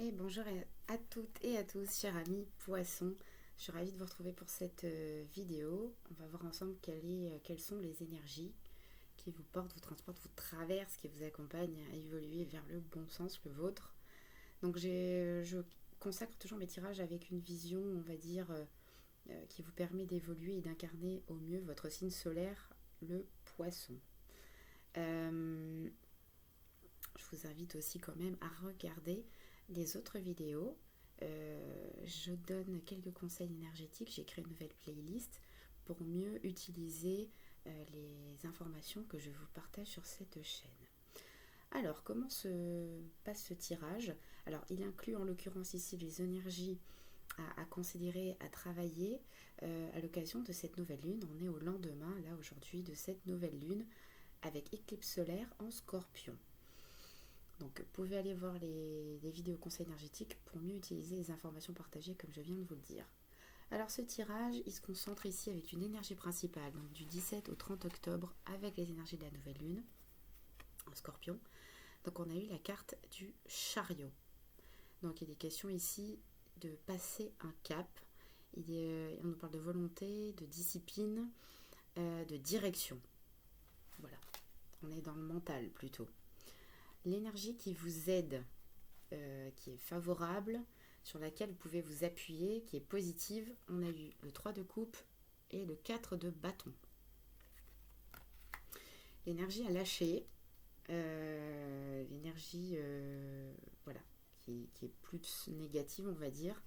Et bonjour à toutes et à tous, chers amis poissons. Je suis ravie de vous retrouver pour cette vidéo. On va voir ensemble quelles sont les énergies qui vous portent, vous transportent, vous traversent, qui vous accompagnent à évoluer vers le bon sens, le vôtre. Donc je consacre toujours mes tirages avec une vision, on va dire, qui vous permet d'évoluer et d'incarner au mieux votre signe solaire, le poisson. Je vous invite aussi quand même à regarder les autres vidéos. Je donne quelques conseils énergétiques. J'ai créé une nouvelle playlist pour mieux utiliser les informations que je vous partage sur cette chaîne. Alors, comment se passe ce tirage? Alors, il inclut en l'occurrence ici les énergies à considérer, à travailler à l'occasion de cette nouvelle lune. On est au lendemain, là aujourd'hui, de cette nouvelle lune avec éclipse solaire en Scorpion. Donc, vous pouvez aller voir les vidéos conseils énergétiques pour mieux utiliser les informations partagées comme je viens de vous le dire. Alors, ce tirage, il se concentre ici avec une énergie principale, donc du 17 au 30 octobre, avec les énergies de la nouvelle lune en Scorpion. Donc, on a eu la carte du chariot. Donc, il est question ici de passer un cap. On nous parle de volonté, de discipline, de direction. Voilà, on est dans le mental plutôt. L'énergie qui vous aide, qui est favorable, sur laquelle vous pouvez vous appuyer, qui est positive, on a eu le 3 de coupe et le 4 de bâton. L'énergie à lâcher, l'énergie voilà, qui est plus négative, on va dire,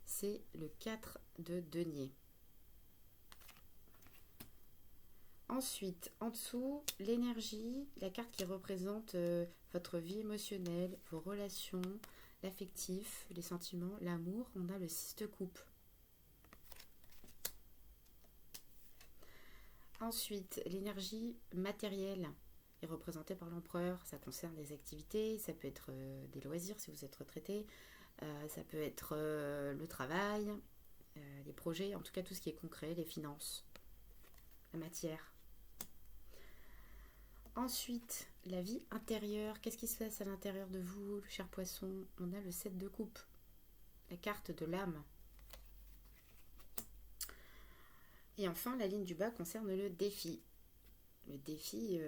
c'est le 4 de denier. Ensuite, en dessous, l'énergie, la carte qui représente votre vie émotionnelle, vos relations, l'affectif, les sentiments, l'amour, on a le 6 de coupe. Ensuite, l'énergie matérielle est représentée par l'empereur. Ça concerne les activités, ça peut être des loisirs si vous êtes retraité, ça peut être le travail, les projets, en tout cas tout ce qui est concret, les finances, la matière. Ensuite, la vie intérieure. Qu'est-ce qui se passe à l'intérieur de vous, le cher poisson? On a le 7 de coupe, la carte de l'âme. Et enfin, la ligne du bas concerne le défi. Le défi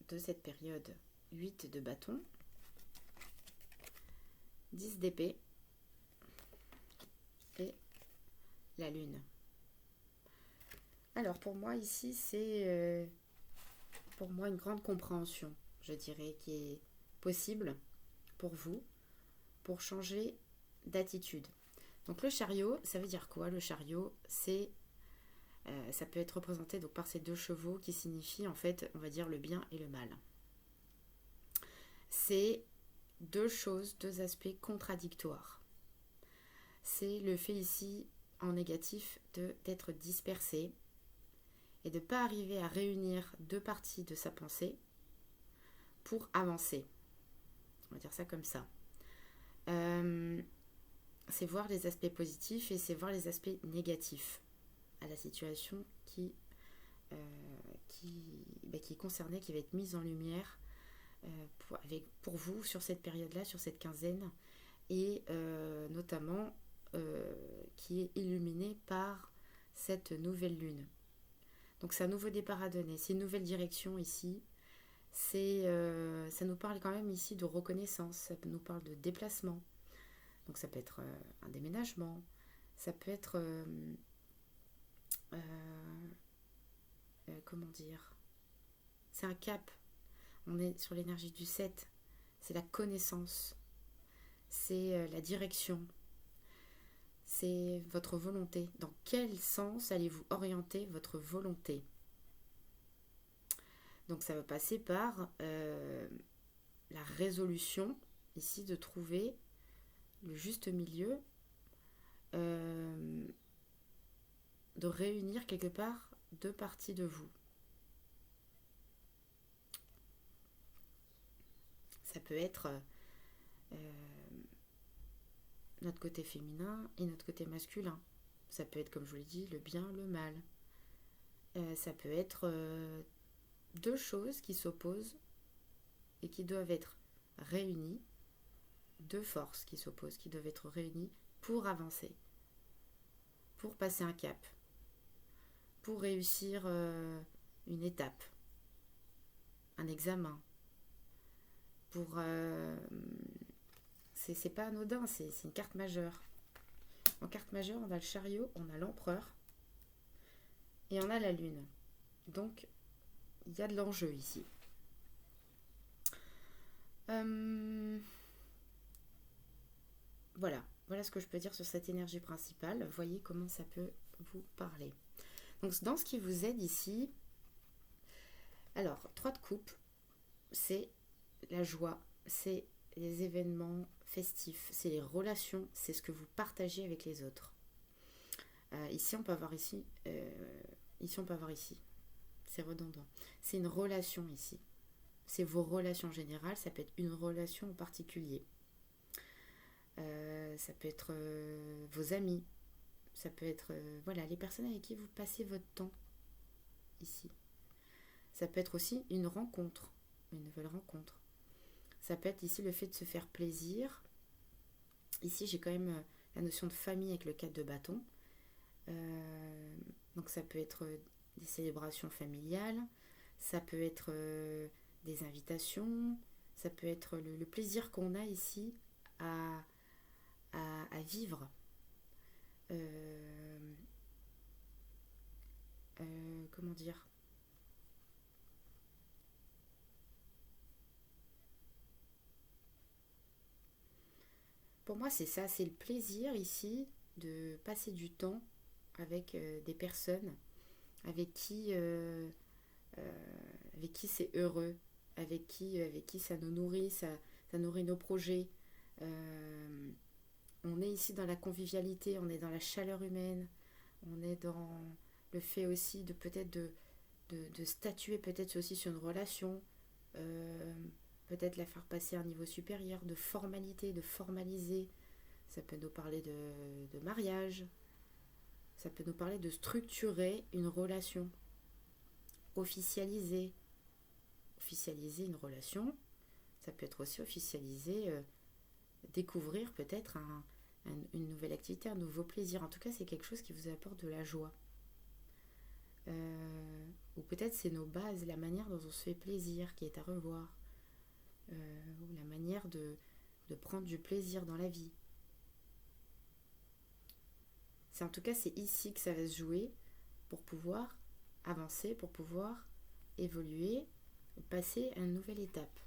de cette période. 8 de bâton, 10 d'épée et la lune. Alors pour moi ici, c'est pour moi une grande compréhension, je dirais, qui est possible pour vous, pour changer d'attitude. Donc le chariot, ça veut dire quoi? Le chariot, c'est ça peut être représenté donc par ces deux chevaux qui signifient en fait, on va dire, le bien et le mal. C'est deux choses, deux aspects contradictoires. C'est le fait ici en négatif d'être dispersé et de ne pas arriver à réunir deux parties de sa pensée pour avancer. On va dire ça comme ça. C'est voir les aspects positifs et c'est voir les aspects négatifs à la situation qui est concernée, qui va être mise en lumière pour vous sur cette période-là, sur cette quinzaine, et notamment qui est illuminée par cette nouvelle lune. Donc c'est un nouveau départ à donner, c'est une nouvelle direction ici. Ça nous parle quand même ici de reconnaissance, ça nous parle de déplacement. Donc ça peut être un déménagement, ça peut être comment dire, c'est un cap. On est sur l'énergie du 7, c'est la connaissance, c'est la direction, c'est votre volonté. Dans quel sens allez-vous orienter votre volonté? Donc ça va passer par la résolution, ici, de trouver le juste milieu, de réunir quelque part deux parties de vous. Ça peut être notre côté féminin et notre côté masculin. Ça peut être, comme je vous l'ai dit, le bien, le mal. Ça peut être deux choses qui s'opposent et qui doivent être réunies deux forces qui s'opposent, qui doivent être réunies pour avancer, pour passer un cap, pour réussir une étape, un examen, pour... c'est pas anodin, c'est une carte majeure. En carte majeure, on a le chariot, on a l'empereur et on a la lune. Donc, il y a de l'enjeu ici. Voilà ce que je peux dire sur cette énergie principale. Voyez comment ça peut vous parler. Donc, dans ce qui vous aide ici, alors, 3 de coupe, c'est la joie, c'est les événements festifs, c'est les relations, c'est ce que vous partagez avec les autres. Ici, on peut avoir ici, on peut avoir ici. C'est redondant. C'est une relation ici. C'est vos relations générales, ça peut être une relation en particulier. Ça peut être vos amis, ça peut être voilà, les personnes avec qui vous passez votre temps ici. Ça peut être aussi une rencontre, une nouvelle rencontre. Ça peut être ici le fait de se faire plaisir. Ici, j'ai quand même la notion de famille avec le 4 de bâton. Donc ça peut être des célébrations familiales, ça peut être des invitations, ça peut être le plaisir qu'on a ici à vivre. Comment dire ? Pour moi, c'est ça, c'est le plaisir ici de passer du temps avec des personnes avec qui c'est heureux, avec qui ça nous nourrit, ça nourrit nos projets. On est ici dans la convivialité, on est dans la chaleur humaine, on est dans le fait aussi de peut-être de statuer peut-être aussi sur une relation, peut-être la faire passer à un niveau supérieur, de formalité, de formaliser. Ça peut nous parler de mariage, ça peut nous parler de structurer une relation, officialiser une relation. Ça peut être aussi officialiser, découvrir peut-être une nouvelle activité, un nouveau plaisir. En tout cas, c'est quelque chose qui vous apporte de la joie. Ou peut-être c'est nos bases, la manière dont on se fait plaisir qui est à revoir. Ou la manière de prendre du plaisir dans la vie. En tout cas, c'est ici que ça va se jouer pour pouvoir avancer, pour pouvoir évoluer, passer à une nouvelle étape.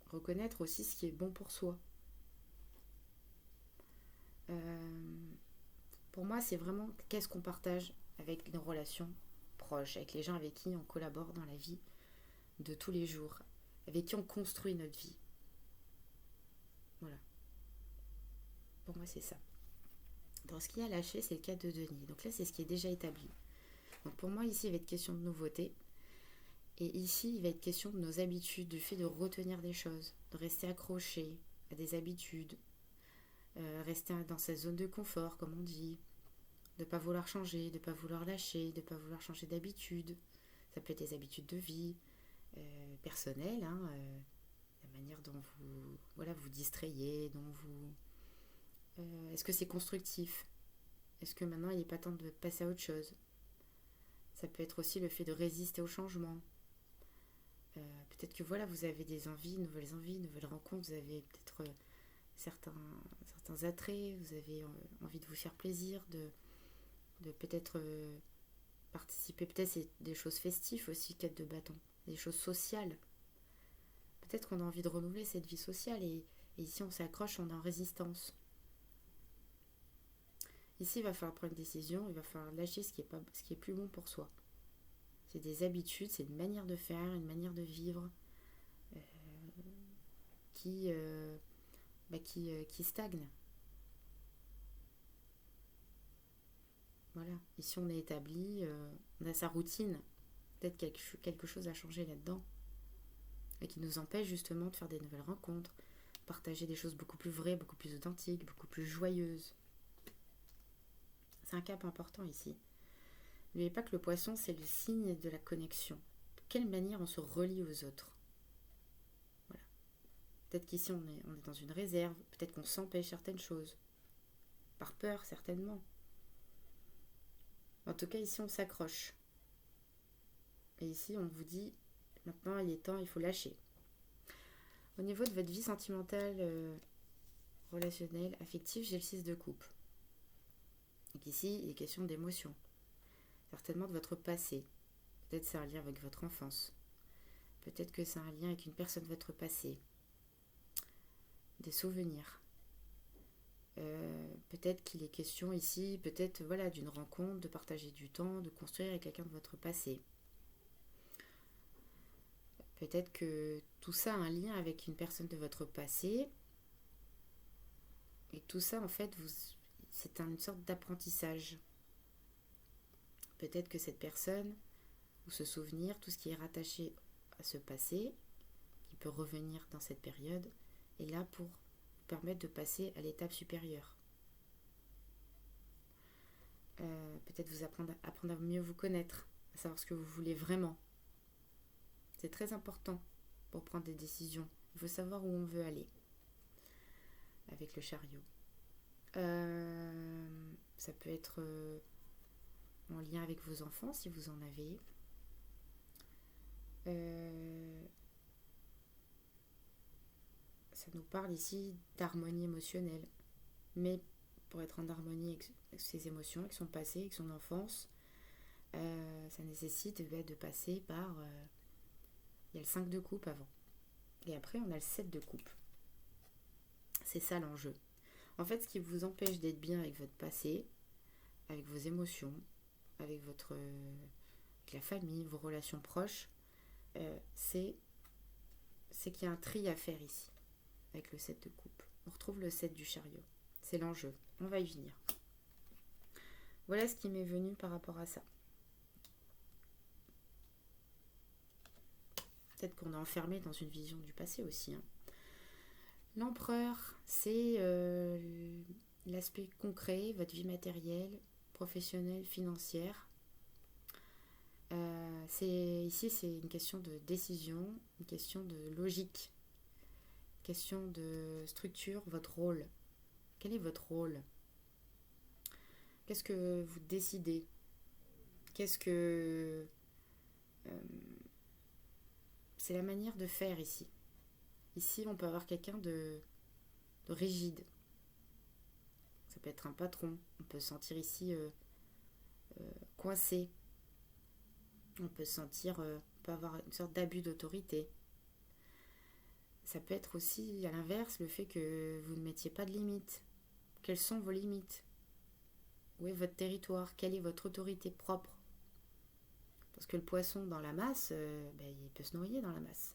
Reconnaître aussi ce qui est bon pour soi. Pour moi, c'est vraiment qu'est-ce qu'on partage avec nos relations proches, avec les gens avec qui on collabore dans la vie de tous les jours, avec qui on construit notre vie. Voilà. Pour moi, c'est ça. Dans ce qui a lâché, c'est le cas de Denis. Donc là, c'est ce qui est déjà établi. Donc pour moi, ici, il va être question de nouveauté. Et ici, il va être question de nos habitudes, du fait de retenir des choses, de rester accroché à des habitudes, rester dans sa zone de confort, comme on dit, de ne pas vouloir changer, de ne pas vouloir lâcher, de ne pas vouloir changer d'habitude. Ça peut être des habitudes de vie personnelles, la manière dont vous distrayez, dont vous... est-ce que c'est constructif ? Est-ce que maintenant, il n'est pas temps de passer à autre chose ? Ça peut être aussi le fait de résister au changement. Peut-être que vous avez des envies, nouvelles rencontres, vous avez peut-être certains attraits, vous avez envie de vous faire plaisir, de peut-être participer, peut-être c'est des choses festives aussi, 4 de bâton, des choses sociales. Peut-être qu'on a envie de renouveler cette vie sociale et ici on s'accroche, on est en résistance. Ici il va falloir prendre une décision, il va falloir lâcher ce qui est plus bon pour soi. C'est des habitudes, c'est une manière de faire, une manière de vivre qui stagne. Voilà, ici on est établi, on a sa routine, peut-être quelque chose a changé là-dedans et qui nous empêche justement de faire des nouvelles rencontres, partager des choses beaucoup plus vraies, beaucoup plus authentiques, beaucoup plus joyeuses. C'est un cap important ici. N'oubliez pas que le poisson, c'est le signe de la connexion. De quelle manière on se relie aux autres. Voilà. Peut-être qu'ici on est dans une réserve, peut-être qu'on s'empêche certaines choses, par peur certainement. En tout cas ici on s'accroche. Et ici on vous dit, maintenant il est temps, il faut lâcher. Au niveau de votre vie sentimentale, relationnelle, affective, j'ai le 6 de coupe. Donc ici il est question d'émotions, certainement de votre passé. Peut-être c'est un lien avec votre enfance. Peut-être que c'est un lien avec une personne de votre passé. Des souvenirs. Peut-être qu'il est question ici, peut-être voilà, d'une rencontre, de partager du temps, de construire avec quelqu'un de votre passé. Peut-être que tout ça a un lien avec une personne de votre passé. Et tout ça, en fait, c'est une sorte d'apprentissage. Peut-être que cette personne, ou ce souvenir, tout ce qui est rattaché à ce passé, qui peut revenir dans cette période, est là pour vous permettre de passer à l'étape supérieure. Peut-être vous apprendre à mieux vous connaître, à savoir ce que vous voulez vraiment. C'est très important pour prendre des décisions. Il faut savoir où on veut aller avec le chariot. Ça peut être en lien avec vos enfants si vous en avez. Ça nous parle ici d'harmonie émotionnelle. Mais pour être en harmonie avec ses émotions, avec son passé, avec son enfance, ça nécessite de passer par... il y a le 5 de coupe avant. Et après, on a le 7 de coupe. C'est ça l'enjeu. En fait, ce qui vous empêche d'être bien avec votre passé, avec vos émotions, avec avec la famille, vos relations proches, c'est qu'il y a un tri à faire ici, avec le 7 de coupe. On retrouve le 7 du chariot. C'est l'enjeu. On va y venir. Voilà ce qui m'est venu par rapport à ça. Peut-être qu'on est enfermé dans une vision du passé aussi. L'empereur, c'est l'aspect concret, votre vie matérielle, professionnelle, financière. Ici, c'est une question de décision, une question de logique, une question de structure, votre rôle. Quel est votre rôle ? Qu'est-ce que vous décidez ? Qu'est-ce que... c'est la manière de faire ici. Ici, on peut avoir quelqu'un de rigide. Ça peut être un patron. On peut se sentir ici coincé. On peut se sentir, on peut avoir une sorte d'abus d'autorité. Ça peut être aussi, à l'inverse, le fait que vous ne mettiez pas de limites. Quelles sont vos limites ? Où est votre territoire ? Quelle est votre autorité propre ? Parce que le poisson dans la masse, il peut se noyer dans la masse.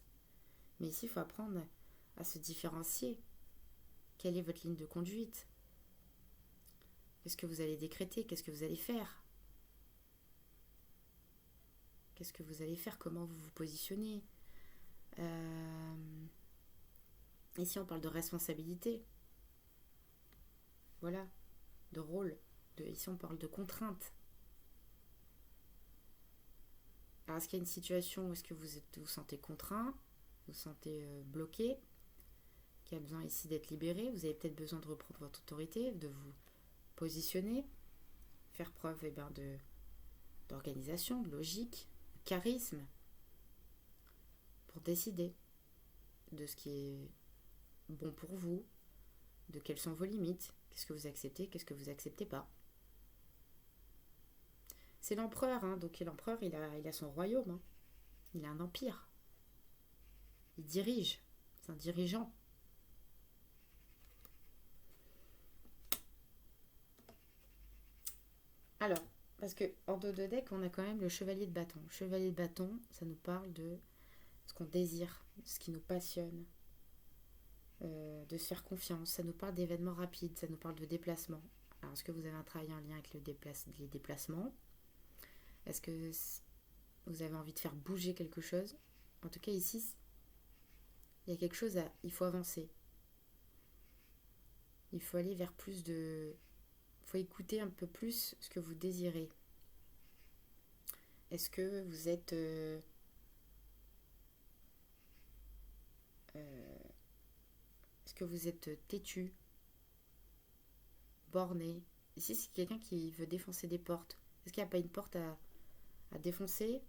Mais ici, il faut apprendre à se différencier. Quelle est votre ligne de conduite ? Qu'est-ce que vous allez décréter ? Qu'est-ce que vous allez faire ? Qu'est-ce que vous allez faire ? Comment vous vous positionnez ? Ici, on parle de responsabilité. Voilà, de rôle. Ici, on parle de contrainte. Alors, est-ce qu'il y a une situation où est-ce que vous sentez contraint, vous sentez bloqué, qui a besoin ici d'être libéré ? Vous avez peut-être besoin de reprendre votre autorité, de vous positionner, faire preuve d'organisation, de logique, de charisme, pour décider de ce qui est bon pour vous, de quelles sont vos limites, qu'est-ce que vous acceptez, qu'est-ce que vous acceptez pas. C'est l'empereur, donc l'empereur, il a son royaume, il a un empire. Il dirige, c'est un dirigeant. Alors, parce qu'en dos de deck, on a quand même le chevalier de bâton. Le chevalier de bâton, ça nous parle de ce qu'on désire, ce qui nous passionne, de se faire confiance. Ça nous parle d'événements rapides, ça nous parle de déplacements. Alors, est-ce que vous avez un travail en lien avec les déplacements ? Est-ce que vous avez envie de faire bouger quelque chose ? En tout cas, ici, il y a quelque chose il faut avancer. Il faut aller vers plus de... Il faut écouter un peu plus ce que vous désirez. Est-ce que vous êtes... que vous êtes têtu, borné? Ici, c'est quelqu'un qui veut défoncer des portes. Est-ce qu'il n'y a pas une porte à défoncer?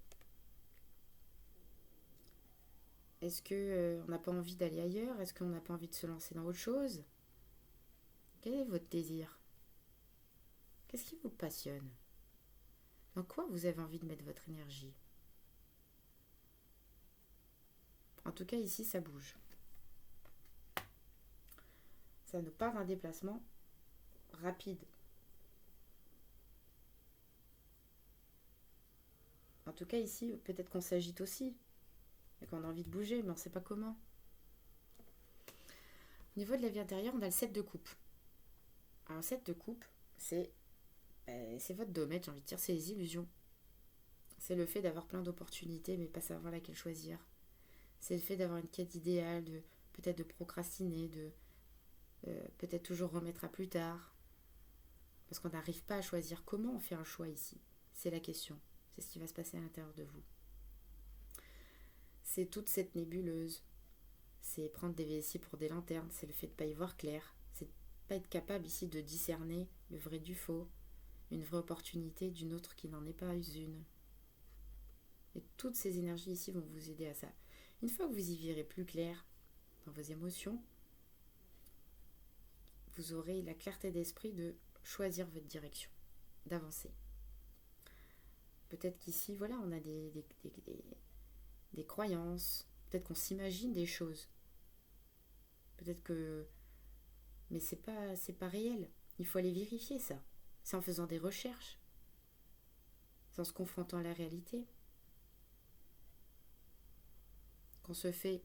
Est-ce que on n'a pas envie d'aller ailleurs? Est-ce qu'on n'a pas envie de se lancer dans autre chose? Quel est votre désir? Qu'est-ce qui vous passionne? Dans quoi vous avez envie de mettre votre énergie? En tout cas, ici, ça bouge. Ça nous part d'un déplacement rapide. En tout cas, ici, peut-être qu'on s'agite aussi. Et qu'on a envie de bouger, mais on ne sait pas comment. Au niveau de la vie intérieure, on a le 7 de coupe. Alors, le 7 de coupe, c'est votre domaine, j'ai envie de dire, c'est les illusions. C'est le fait d'avoir plein d'opportunités, mais pas savoir laquelle choisir. C'est le fait d'avoir une quête idéale, peut-être de procrastiner, de peut-être toujours remettre à plus tard. Parce qu'on n'arrive pas à choisir. Comment on fait un choix ici? C'est la question. C'est ce qui va se passer à l'intérieur de vous. C'est toute cette nébuleuse. C'est prendre des vessies pour des lanternes. C'est le fait de ne pas y voir clair. C'est de ne pas être capable ici de discerner le vrai du faux. Une vraie opportunité d'une autre qui n'en est pas une. Et toutes ces énergies ici vont vous aider à ça. Une fois que vous y verrez plus clair dans vos émotions, vous aurez la clarté d'esprit de choisir votre direction, d'avancer. Peut-être qu'ici, voilà, on a des croyances, peut-être qu'on s'imagine des choses. Peut-être que... Mais c'est pas réel. Il faut aller vérifier ça. C'est en faisant des recherches. C'est en se confrontant à la réalité. Qu'on se fait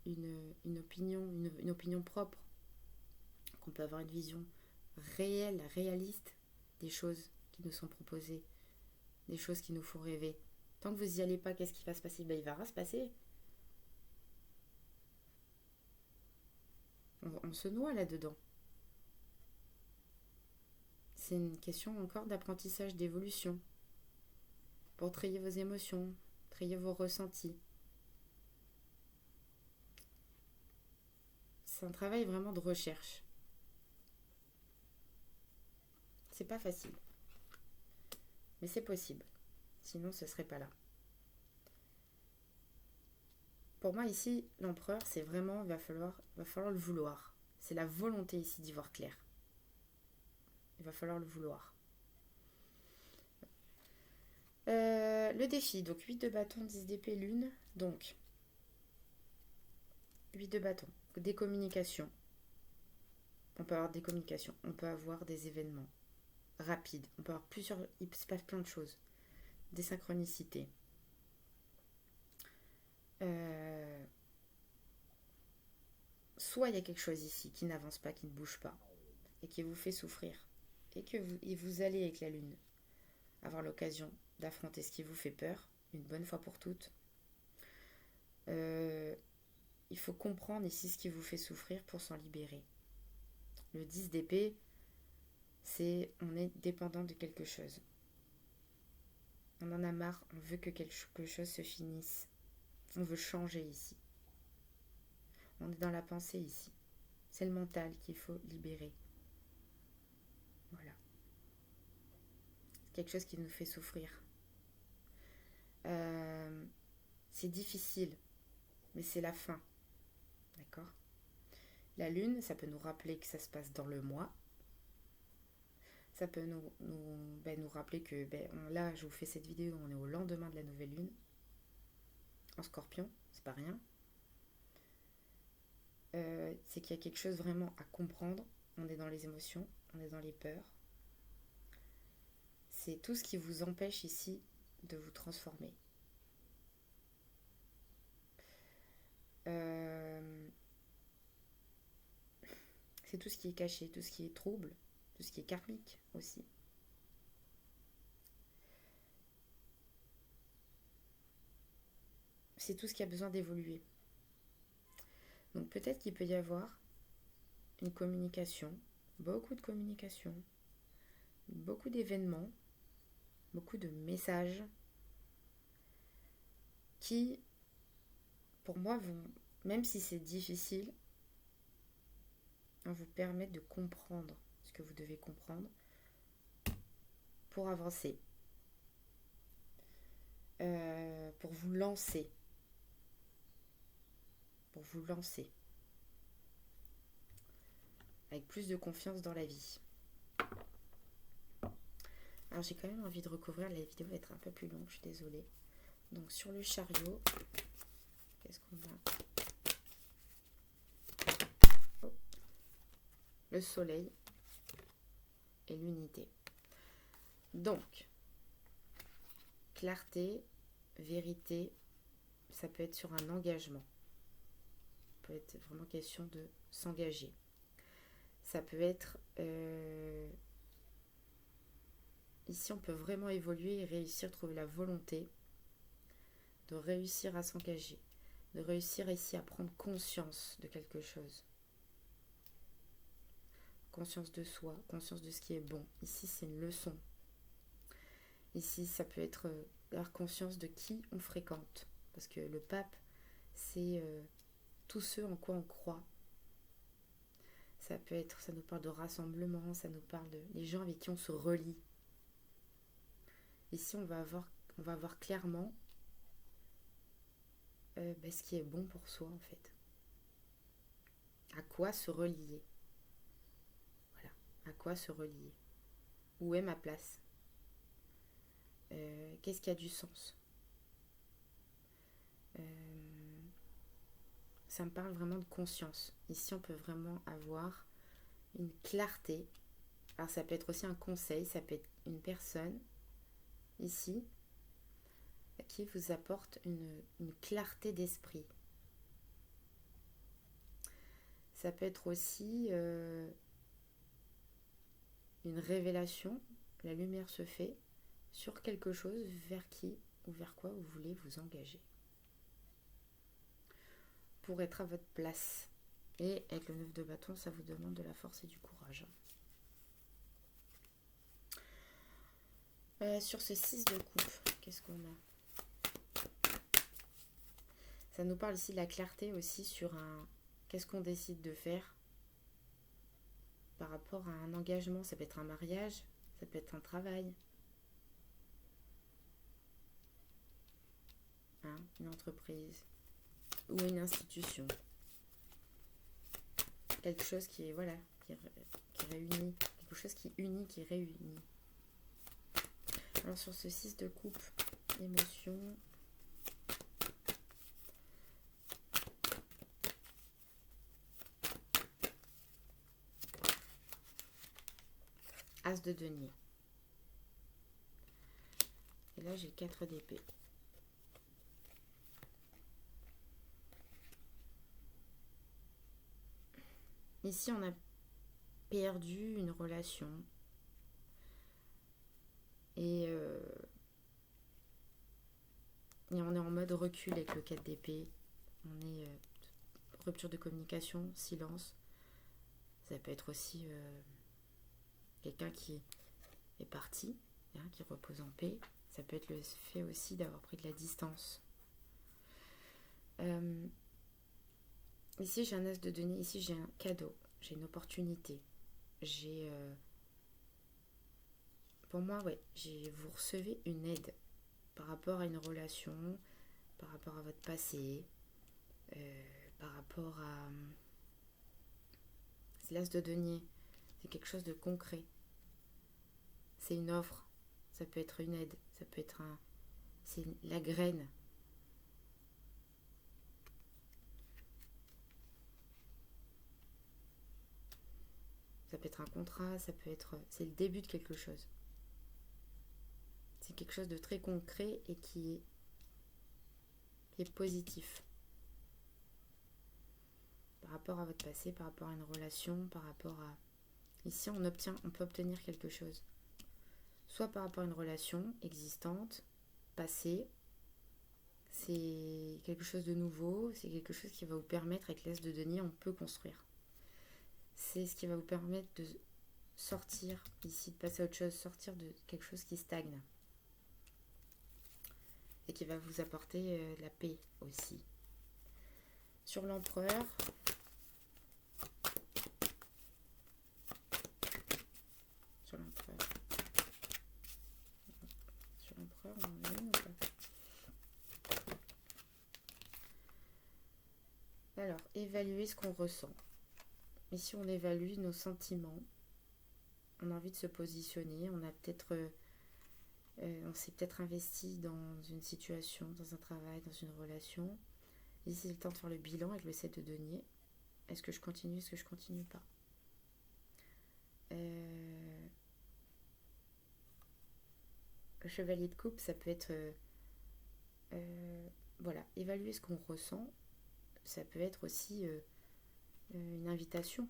une opinion propre. Qu'on peut avoir une vision réelle, réaliste des choses qui nous sont proposées. Des choses qui nous font rêver. Tant que vous n'y allez pas, qu'est-ce qui va se passer? Il va rien se passer. On se noie là-dedans. C'est une question encore d'apprentissage, d'évolution. Pour trier vos émotions, trier vos ressentis. C'est un travail vraiment de recherche. C'est pas facile. Mais c'est possible. Sinon, ce serait pas là. Pour moi, ici, l'empereur, c'est vraiment, va falloir le vouloir. C'est la volonté ici d'y voir clair. Il va falloir le vouloir. Le défi, donc 8 de bâton, 10 d'épée, lune. Donc, 8 de bâton, des communications. On peut avoir des communications, on peut avoir des événements rapides, on peut avoir il se passe plein de choses. Des synchronicités. Soit il y a quelque chose ici qui n'avance pas, qui ne bouge pas, et qui vous fait souffrir, et vous allez avec la lune avoir l'occasion d'affronter ce qui vous fait peur, une bonne fois pour toutes. Il faut comprendre ici ce qui vous fait souffrir pour s'en libérer. Le 10 d'épée, c'est on est dépendant de quelque chose. On en a marre, on veut que quelque chose se finisse. On veut changer ici. On est dans la pensée ici. C'est le mental qu'il faut libérer. Voilà. C'est quelque chose qui nous fait souffrir. C'est difficile, mais c'est la fin. D'accord? La lune, ça peut nous rappeler que ça se passe dans le mois. Ça peut nous rappeler que là, je vous fais cette vidéo, on est au lendemain de la nouvelle lune. En Scorpion, c'est pas rien. C'est qu'il y a quelque chose vraiment à comprendre. On est dans les émotions, on est dans les peurs. C'est tout ce qui vous empêche ici de vous transformer. C'est tout ce qui est caché, tout ce qui est trouble, tout ce qui est karmique aussi. C'est tout ce qui a besoin d'évoluer. Donc peut-être qu'il peut y avoir une communication, beaucoup de communication, beaucoup d'événements, beaucoup de messages qui, pour moi, vont, même si c'est difficile, vous permettre de comprendre ce que vous devez comprendre pour avancer, pour vous lancer, avec plus de confiance dans la vie. Alors j'ai quand même envie de recouvrir, la vidéo va être un peu plus longue, je suis désolée. Donc sur le chariot, qu'est-ce qu'on a? Oh. Le soleil et l'unité. Donc, clarté, vérité, ça peut être sur un engagement. Ça peut être vraiment question de s'engager. Ça peut être... ici, on peut vraiment évoluer et réussir à trouver la volonté de réussir à s'engager, de réussir ici à prendre conscience de quelque chose. Conscience de soi, conscience de ce qui est bon. Ici, c'est une leçon. Ici, ça peut être avoir conscience de qui on fréquente. Parce que le pape, c'est tous ceux en quoi on croit. Ça peut être, ça nous parle de rassemblement, ça nous parle de les gens avec qui on se relie. Ici, on va voir clairement ce qui est bon pour soi, en fait. À quoi se relier. Voilà, à quoi se relier. Où est ma place? Qu'est-ce qui a du sens? Ça me parle vraiment de conscience. Ici, on peut vraiment avoir une clarté. Alors, ça peut être aussi un conseil, ça peut être une personne, ici, qui vous apporte une clarté d'esprit. Ça peut être aussi une révélation. La lumière se fait sur quelque chose vers qui ou vers quoi vous voulez vous engager. Pour être à votre place. Et avec le 9 de bâton, ça vous demande de la force et du courage. Sur ce 6 de coupe, qu'est-ce qu'on a? Ça nous parle ici de la clarté aussi sur qu'est-ce qu'on décide de faire par rapport à un engagement. Ça peut être un mariage, ça peut être un travail, une entreprise ou une institution. Quelque chose qui est, voilà, qui réunit, quelque chose qui unit, qui réunit. Alors sur ce 6 de coupe, émotion, As de denier. Et là, j'ai 4 d'épée. Ici, on a perdu une relation. Et on est en mode recul avec le 4 d'épée. On est rupture de communication, silence. Ça peut être aussi quelqu'un qui est parti, qui repose en paix. Ça peut être le fait aussi d'avoir pris de la distance. Ici, j'ai un as de denier. Ici, j'ai un cadeau. J'ai une opportunité. J'ai... pour moi, vous recevez une aide par rapport à une relation, par rapport à votre passé, par rapport à... C'est l'as de denier. C'est quelque chose de concret. C'est une offre. Ça peut être une aide. Ça peut être c'est la graine. Ça peut être un contrat, ça peut être... C'est le début de quelque chose. C'est quelque chose de très concret et qui est positif. Par rapport à votre passé, par rapport à une relation, par rapport à... Ici, on peut obtenir quelque chose. Soit par rapport à une relation existante, passée, c'est quelque chose de nouveau, c'est quelque chose qui va vous permettre, avec l'as de denier, on peut construire. C'est ce qui va vous permettre de sortir ici, de passer à autre chose, sortir de quelque chose qui stagne. Et qui va vous apporter la paix aussi. Sur l'empereur, Alors, évaluer ce qu'on ressent. Ici, on évalue nos sentiments. On a envie de se positionner. On s'est peut-être investi dans une situation, dans un travail, dans une relation. Ici, c'est le temps de faire le bilan avec le 7 de denier. Est-ce que je continue, est-ce que je continue pas? Le chevalier de coupe, ça peut être... voilà, évaluer ce qu'on ressent. Ça peut être aussi une invitation.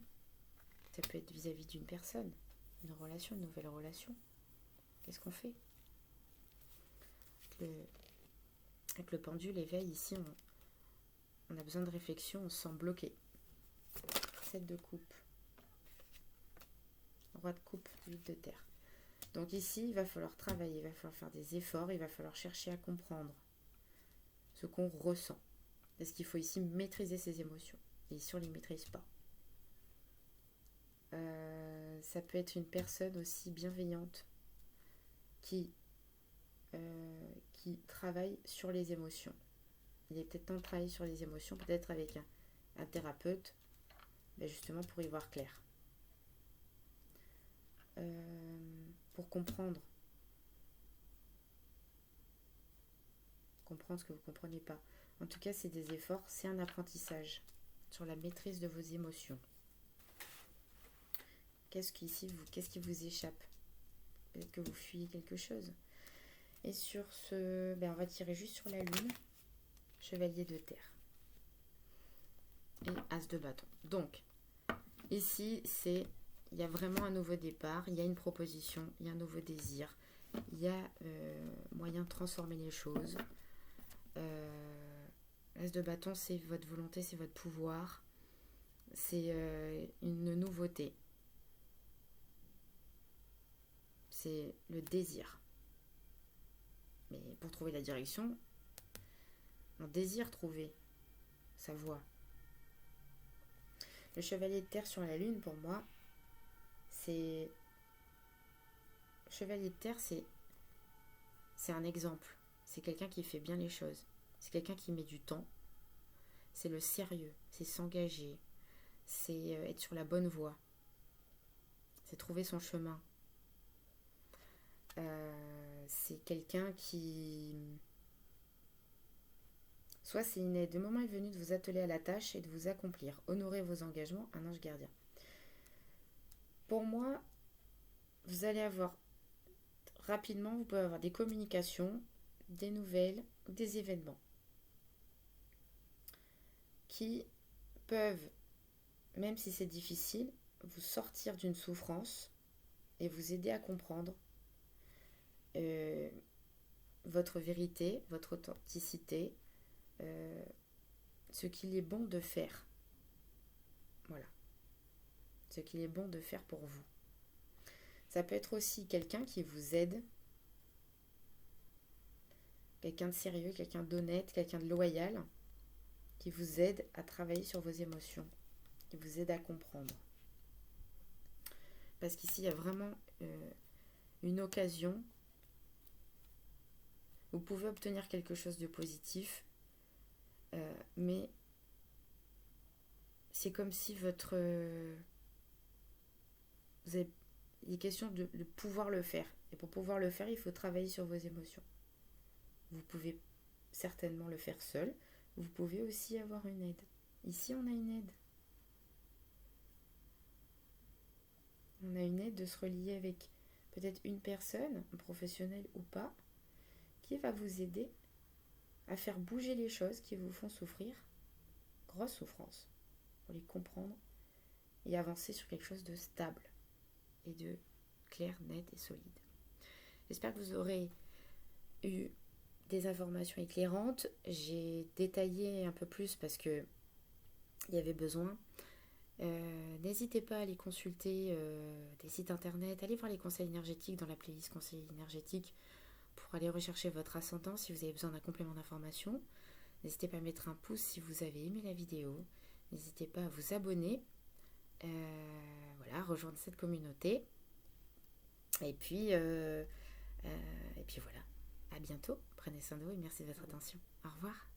Ça peut être vis-à-vis d'une personne, une relation, une nouvelle relation. Qu'est-ce qu'on fait? Avec le pendule, l'éveil, ici, on a besoin de réflexion, on se sent bloqué. 7 de coupe. Roi de coupe, 8 de terre. Donc ici, il va falloir travailler, il va falloir faire des efforts, il va falloir chercher à comprendre ce qu'on ressent. Parce qu'il faut ici maîtriser ses émotions. Et ici, on ne les maîtrise pas. Ça peut être une personne aussi bienveillante qui travaille sur les émotions. Il est peut-être temps de travailler sur les émotions, peut-être avec un thérapeute, justement pour y voir clair. Pour comprendre ce que vous ne comprenez pas. En tout cas, c'est des efforts, c'est un apprentissage sur la maîtrise de vos émotions. Qu'est-ce qui vous échappe? Peut-être que vous fuyez quelque chose. Et sur ce, on va tirer juste sur la lune. Chevalier de terre. Et as de bâton. Donc, ici, il y a vraiment un nouveau départ, il y a une proposition, il y a un nouveau désir, il y a moyen de transformer les choses. As de bâton, c'est votre volonté, c'est votre pouvoir, c'est une nouveauté. C'est le désir. Mais pour trouver la direction, on désire trouver sa voie. Le chevalier de terre sur la lune, pour moi, c'est... Le chevalier de terre, c'est un exemple. C'est quelqu'un qui fait bien les choses. C'est quelqu'un qui met du temps. C'est le sérieux. C'est s'engager. C'est être sur la bonne voie. C'est trouver son chemin. C'est quelqu'un qui... Soit c'est une aide. Le moment est venu de vous atteler à la tâche et de vous accomplir. Honorez vos engagements, un ange gardien. Pour moi, vous allez avoir... Rapidement, vous pouvez avoir des communications, des nouvelles, des événements qui peuvent, même si c'est difficile, vous sortir d'une souffrance et vous aider à comprendre votre vérité, votre authenticité, ce qu'il est bon de faire. Voilà. Ce qu'il est bon de faire pour vous. Ça peut être aussi quelqu'un qui vous aide, quelqu'un de sérieux, quelqu'un d'honnête, quelqu'un de loyal, qui vous aide à travailler sur vos émotions, qui vous aide à comprendre. Parce qu'ici, il y a vraiment une occasion. Vous pouvez obtenir quelque chose de positif, mais c'est comme si il est question de pouvoir le faire. Et pour pouvoir le faire, il faut travailler sur vos émotions. Vous pouvez certainement le faire seul. Vous pouvez aussi avoir une aide. Ici, on a une aide. On a une aide de se relier avec peut-être une personne, un professionnel ou pas, qui va vous aider à faire bouger les choses qui vous font souffrir, grosse souffrance, pour les comprendre et avancer sur quelque chose de stable et de clair, net et solide. J'espère que vous aurez eu des informations éclairantes. J'ai détaillé un peu plus parce que il y avait besoin. N'hésitez pas à aller consulter des sites internet, allez voir les conseils énergétiques dans la playlist conseils énergétiques pour aller rechercher votre ascendant si vous avez besoin d'un complément d'information. N'hésitez pas à mettre un pouce si vous avez aimé la vidéo. N'hésitez pas à vous abonner. Voilà, rejoindre cette communauté. Et puis voilà. À bientôt. Prenez soin de vous et merci de votre attention. Au revoir.